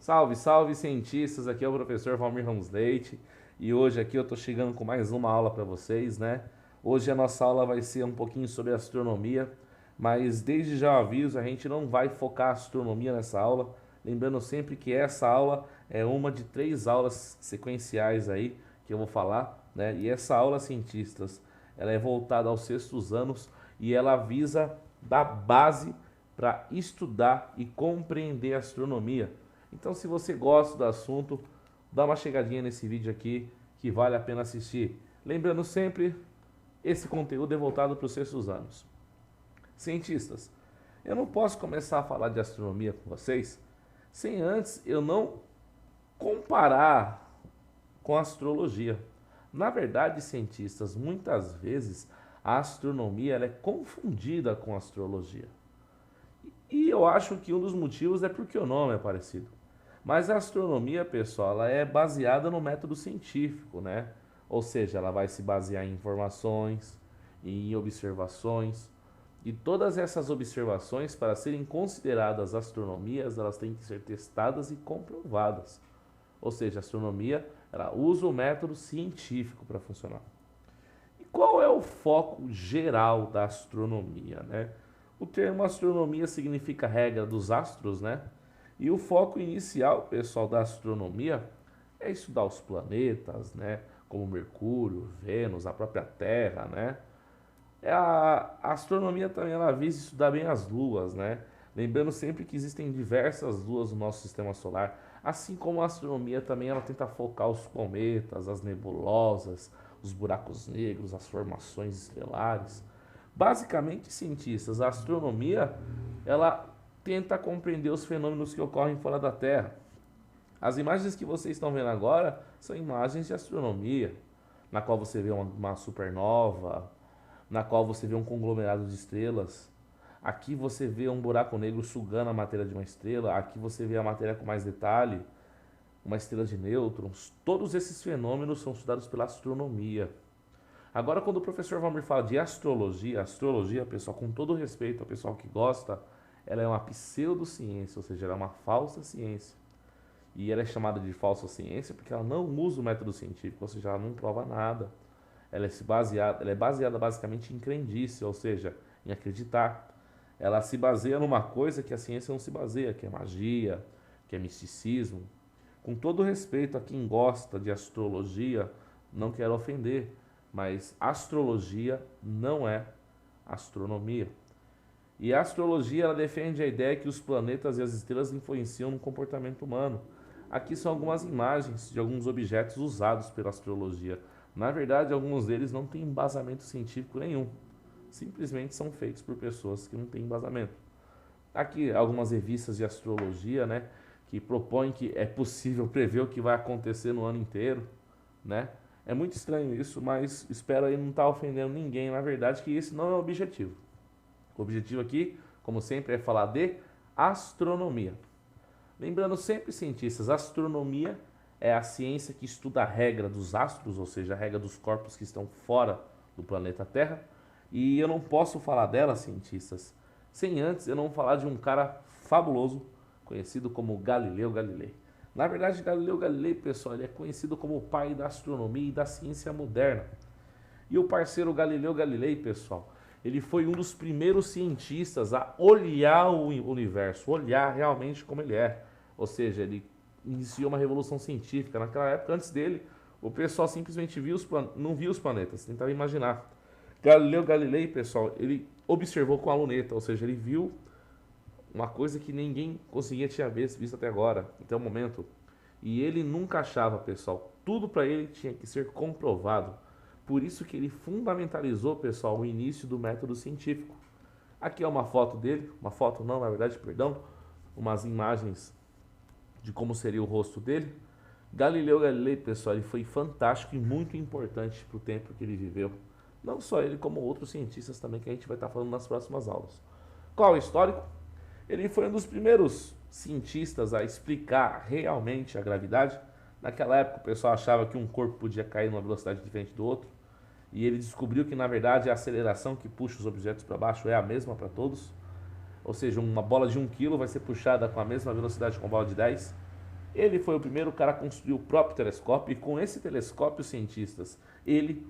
Salve, salve cientistas, aqui é o professor Valmir Ramos Leite e hoje aqui eu tô chegando com mais uma aula para vocês, né? Hoje a nossa aula vai ser um pouquinho sobre astronomia, mas desde já eu aviso, a gente não vai focar a astronomia nessa aula, lembrando sempre que essa aula é uma de três aulas sequenciais aí que eu vou falar, né? E essa aula, cientistas, ela é voltada aos sextos anos e ela visa dar base para estudar e compreender a astronomia. Então, se você gosta do assunto, dá uma chegadinha nesse vídeo aqui que vale a pena assistir. Lembrando sempre, esse conteúdo é voltado para os sextos anos. Cientistas, eu não posso começar a falar de astronomia com vocês sem antes eu não comparar com a astrologia. Na verdade, cientistas, muitas vezes a astronomia ela é confundida com a astrologia. E eu acho que um dos motivos é porque o nome é parecido. Mas a astronomia, pessoal, ela é baseada no método científico, né? Ou seja, ela vai se basear em informações, em observações. E todas essas observações, para serem consideradas astronomias, elas têm que ser testadas e comprovadas. Ou seja, a astronomia, ela usa o método científico para funcionar. E qual é o foco geral da astronomia, né? O termo astronomia significa regra dos astros, né? E o foco inicial, pessoal, da astronomia é estudar os planetas, né? Como Mercúrio, Vênus, a própria Terra, né? A astronomia também ela visa estudar bem as luas, né? Lembrando sempre que existem diversas luas no nosso sistema solar, assim como a astronomia também ela tenta focar os cometas, as nebulosas, os buracos negros, as formações estelares. Basicamente, cientistas, a astronomia ela tenta compreender os fenômenos que ocorrem fora da Terra. As imagens que vocês estão vendo agora são imagens de astronomia, na qual você vê uma supernova, na qual você vê um conglomerado de estrelas. Aqui você vê um buraco negro sugando a matéria de uma estrela. Aqui você vê a matéria com mais detalhe, uma estrela de nêutrons. Todos esses fenômenos são estudados pela astronomia. Agora, quando o professor Valmir fala de astrologia, astrologia, pessoal, com todo respeito ao pessoal que gosta, ela é uma pseudociência, ou seja, ela é uma falsa ciência. E ela é chamada de falsa ciência porque ela não usa o método científico, ou seja, ela não prova nada. Ela é baseada basicamente em crendice, ou seja, em acreditar. Ela se baseia numa coisa que a ciência não se baseia, que é magia, que é misticismo. Com todo respeito a quem gosta de astrologia, não quero ofender, mas astrologia não é astronomia. E a astrologia ela defende a ideia que os planetas e as estrelas influenciam no comportamento humano. Aqui são algumas imagens de alguns objetos usados pela astrologia. Na verdade, alguns deles não têm embasamento científico nenhum. Simplesmente são feitos por pessoas que não têm embasamento. Aqui algumas revistas de astrologia, né, que propõem que é possível prever o que vai acontecer no ano inteiro, né? É muito estranho isso, mas espero aí não estar ofendendo ninguém. Na verdade, que esse não é o objetivo. O objetivo aqui, como sempre, é falar de astronomia. Lembrando sempre, cientistas, astronomia é a ciência que estuda a regra dos astros, ou seja, a regra dos corpos que estão fora do planeta Terra. E eu não posso falar dela, cientistas, sem antes eu não falar de um cara fabuloso, conhecido como Galileu Galilei. Na verdade, Galileu Galilei, pessoal, ele é conhecido como o pai da astronomia e da ciência moderna. E o parceiro Galileu Galilei, pessoal, ele foi um dos primeiros cientistas a olhar o universo, olhar realmente como ele é. Ou seja, ele iniciou uma revolução científica. Naquela época, antes dele, o pessoal simplesmente não via os planetas, tentava imaginar. Galileu Galilei, pessoal, ele observou com a luneta, ou seja, ele viu uma coisa que ninguém conseguia tinha visto até agora, até o momento. E ele nunca achava, pessoal, tudo para ele tinha que ser comprovado. Por isso que ele fundamentalizou, pessoal, o início do método científico. Aqui é uma foto dele, uma foto não, na verdade, perdão, umas imagens de como seria o rosto dele. Galileu Galilei, pessoal, ele foi fantástico e muito importante para o tempo que ele viveu. Não só ele, como outros cientistas também que a gente vai estar falando nas próximas aulas. Qual é o histórico? Ele foi um dos primeiros cientistas a explicar realmente a gravidade. Naquela época o pessoal achava que um corpo podia cair numa velocidade diferente do outro. E ele descobriu que na verdade a aceleração que puxa os objetos para baixo é a mesma para todos. Ou seja, uma bola de 1 kg vai ser puxada com a mesma velocidade que uma bola de 10. Ele foi o primeiro cara a construir o próprio telescópio e com esse telescópio, os cientistas, ele